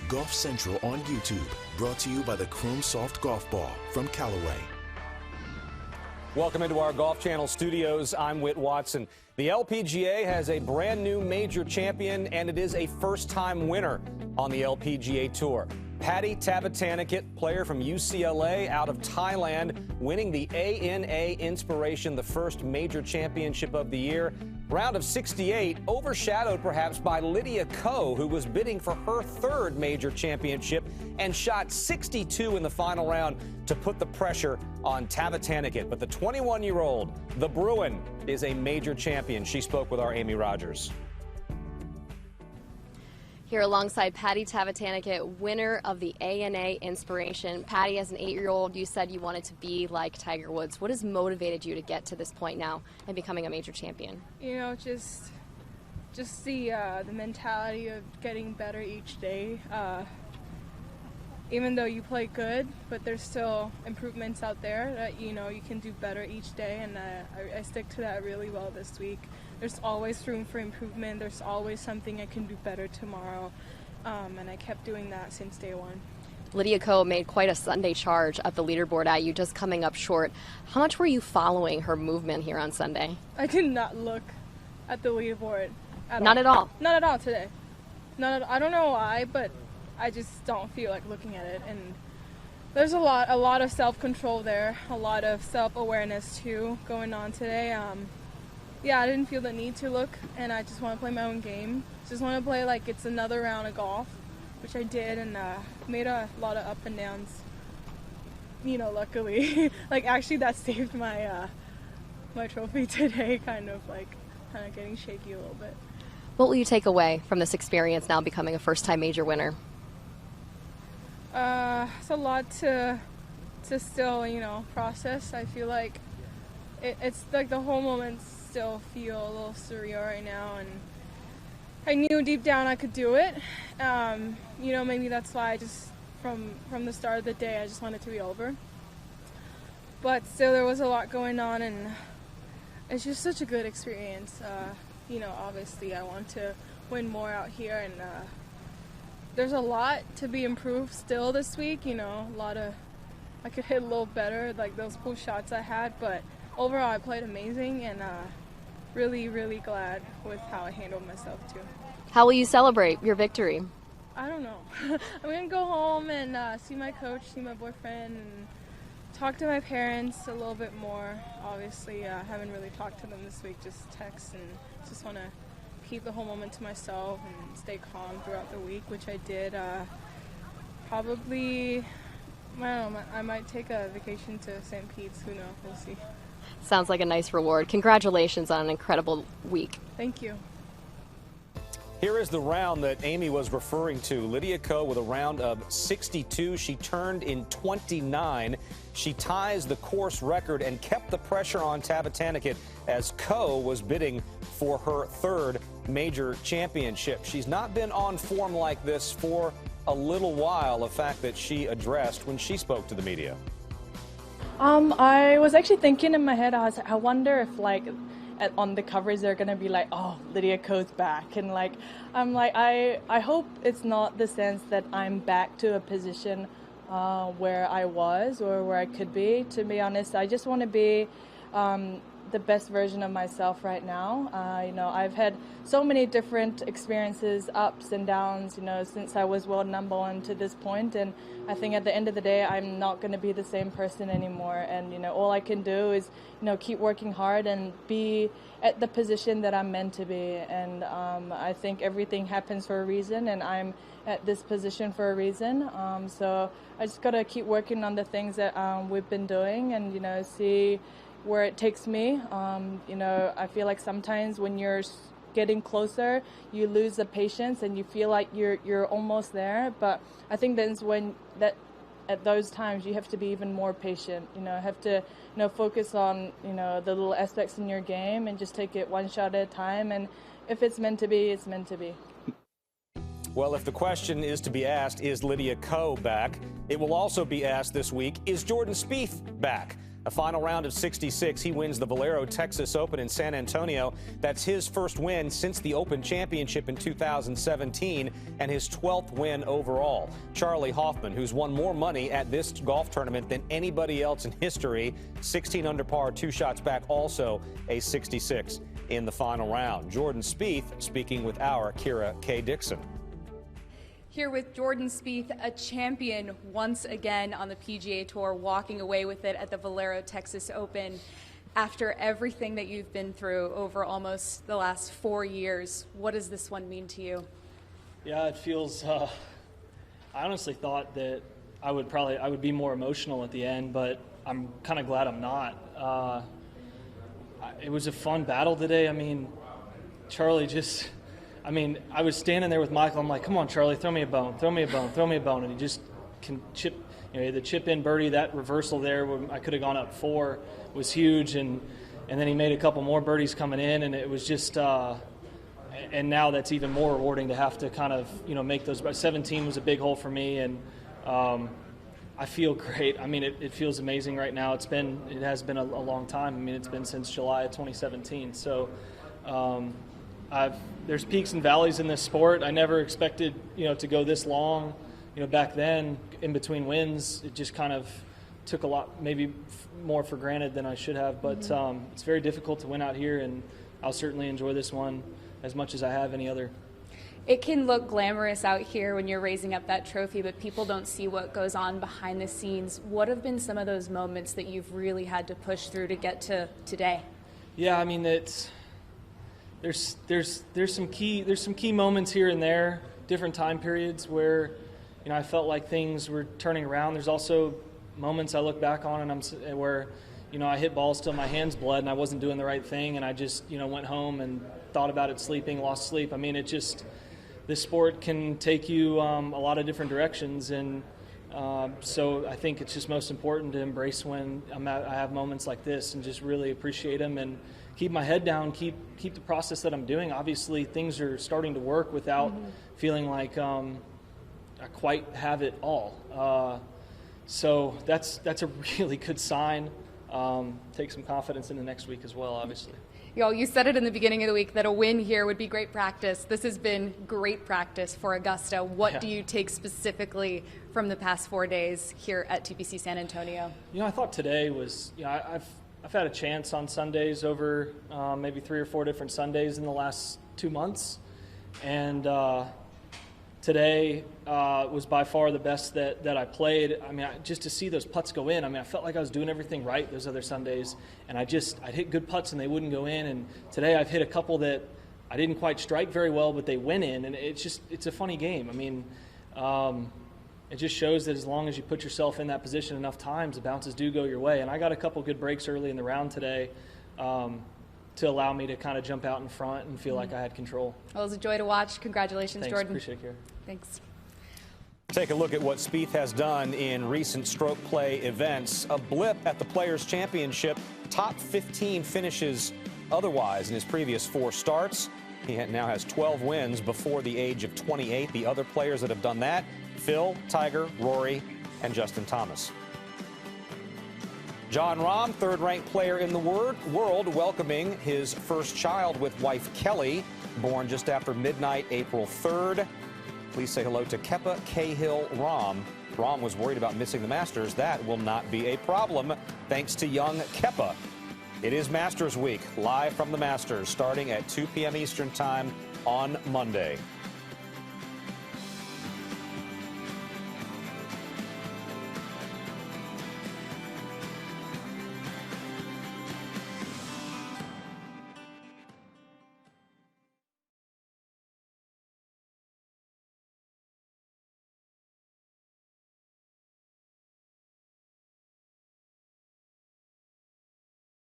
Golf Central on YouTube, brought to you by the Chrome Soft Golf Ball from Callaway. Welcome into our Golf Channel studios. I'm Whit Watson. The LPGA has a brand new major champion, and it is a first-time winner on the LPGA Tour. Patty Tavatanakit, player from UCLA out of Thailand, winning the ANA Inspiration, the first major championship of the year. Round of 68, overshadowed perhaps by Lydia Ko, who was bidding for her third major championship and shot 62 in the final round to put the pressure on Tavatanakit. But the 21-year-old, the Bruin, is a major champion. She spoke with our Amy Rogers. Here alongside Patty Tavatanakit, winner of the ANA Inspiration. Patty, as an 8-year-old, you said you wanted to be like Tiger Woods. What has motivated you to get to this point now and becoming a major champion? You know, just the mentality of getting better each day. Even though you play good, but there's still improvements out there that, you know, you can do better each day, and I stick to that really well this week. There's always room for improvement. There's always something I can do better tomorrow, and I kept doing that since day one. Lydia Ko made quite a Sunday charge at the leaderboard at you, just coming up short. How much were you following her movement here on Sunday? I did not look at the leaderboard at all. Not at all? Not at all today. I don't know why, but I just don't feel like looking at it. And there's a lot of self-control there, a lot of self-awareness too going on today. Yeah, I didn't feel the need to look, and I just want to play my own game. Just want to play like it's another round of golf, which I did, and made a lot of up and downs. You know, luckily, like actually that saved my my trophy today. Kind of getting shaky a little bit. What will you take away from this experience now becoming a first-time major winner? It's a lot to still, you know, process. I feel like it's like the whole moment still feel a little surreal right now, and I knew deep down I could do it. You know, maybe that's why I just from the start of the day I just wanted it to be over. But still, there was a lot going on, and it's just such a good experience. You know, obviously I want to win more out here, and there's a lot to be improved still this week. You know, I could hit a little better, like those pull shots I had, but overall I played amazing, and really, really glad with how I handled myself too. How will you celebrate your victory? I don't know. I'm gonna go home and see my coach, see my boyfriend, and talk to my parents a little bit more. Obviously, I haven't really talked to them this week, just text, and just want to keep the whole moment to myself and stay calm throughout the week, which I did. Probably, I don't know, I might take a vacation to St. Pete's, who knows, we'll see. Sounds like a nice reward. Congratulations on an incredible week. Thank you. Here is the round that Amy was referring to. Lydia Ko with a round of 62. She turned in 29. She ties the course record and kept the pressure on Tavatanakit as Ko was bidding for her third major championship. She's not been on form like this for a little while, a fact that she addressed when she spoke to the media. I was actually thinking in my head, I wonder if on the covers they're gonna be like, oh, Lydia Ko's back, and I hope it's not the sense that I'm back to a position where I was or where I could be. To be honest, I just want to be the best version of myself right now. You know, I've had so many different experiences, ups and downs, you know, since I was world number one to this point, and I think at the end of the day, I'm not going to be the same person anymore. And, you know, all I can do is, you know, keep working hard and be at the position that I'm meant to be. And I think everything happens for a reason, and I'm at this position for a reason. So I just got to keep working on the things that we've been doing, and, you know, see where it takes me. You know, I feel like sometimes when you're getting closer, you lose the patience and you feel like you're almost there. But I think that's when at those times you have to be even more patient. You know, have to, you know, focus on, you know, the little aspects in your game and just take it one shot at a time. And if it's meant to be, it's meant to be. Well, if the question is to be asked, is Lydia Ko back? It will also be asked this week, is Jordan Spieth back? A final round of 66, he wins the Valero Texas Open in San Antonio. That's his first win since the Open Championship in 2017 and his 12th win overall. Charlie Hoffman, who's won more money at this golf tournament than anybody else in history, 16 under par, 2 shots back, also a 66 in the final round. Jordan Spieth speaking with our Kira K. Dixon. Here with Jordan Spieth, a champion once again on the PGA Tour, walking away with it at the Valero Texas Open. After everything that you've been through over almost the last 4 years, what does this one mean to you? Yeah, it feels, I honestly thought that I would be more emotional at the end, but I'm kind of glad I'm not. It was a fun battle today. I mean, Charlie just... I was standing there with Michael. I'm like, come on, Charlie, throw me a bone, throw me a bone, throw me a bone. And he just can chip, the chip in birdie, that reversal there where I could have gone up 4 was huge. And then he made a couple more birdies coming in, and it was just, and now that's even more rewarding to have to kind of, make those. 17 was a big hole for me, and I feel great. It feels amazing right now. It has been a long time. It's been since July of 2017. So, there's peaks and valleys in this sport. I never expected, to go this long. Back then, in between wins, it just kind of took a lot, maybe more for granted than I should have. But it's very difficult to win out here, and I'll certainly enjoy this one as much as I have any other. It can look glamorous out here when you're raising up that trophy, but people don't see what goes on behind the scenes. What have been some of those moments that you've really had to push through to get to today? Yeah, There's some key moments here and there, different time periods where, I felt like things were turning around. There's also moments I look back on and where, I hit balls till my hands bled and I wasn't doing the right thing, and I just, went home and thought about it sleeping, lost sleep. This sport can take you a lot of different directions, and so I think it's just most important to embrace when I have moments like this and just really appreciate them and keep my head down, keep the process that I'm doing. Obviously, things are starting to work without feeling like I quite have it all. So that's a really good sign. Take some confidence in the next week as well, obviously. You said it in the beginning of the week that a win here would be great practice. This has been great practice for Augusta. What do you take specifically from the past 4 days here at TPC San Antonio? I thought today was, I've had a chance on Sundays over maybe 3 or 4 different Sundays in the last 2 months, and today was by far the best that I played. Just to see those putts go in, I felt like I was doing everything right those other Sundays, and I'd hit good putts and they wouldn't go in, and today I've hit a couple that I didn't quite strike very well, but they went in, and it's a funny game. It just shows that as long as you put yourself in that position enough times, the bounces do go your way. And I got a couple good breaks early in the round today to allow me to kind of jump out in front and feel like I had control. Well, it was a joy to watch. Congratulations, Thanks, Jordan. Appreciate it, Kara. Thanks. Take a look at what Spieth has done in recent stroke play events. A blip at the Players' Championship. Top 15 finishes otherwise in his previous 4 starts. He now has 12 wins before the age of 28. The other players that have done that: Phil, Tiger, Rory, and Justin Thomas. Jon Rahm, 3rd-ranked player in the world, welcoming his first child with wife Kelly, born just after midnight, April 3rd. Please say hello to Kepa Cahill Rahm. Rahm was worried about missing the Masters. That will not be a problem, thanks to young Kepa. It is Masters Week, live from the Masters, starting at 2 p.m. Eastern Time on Monday.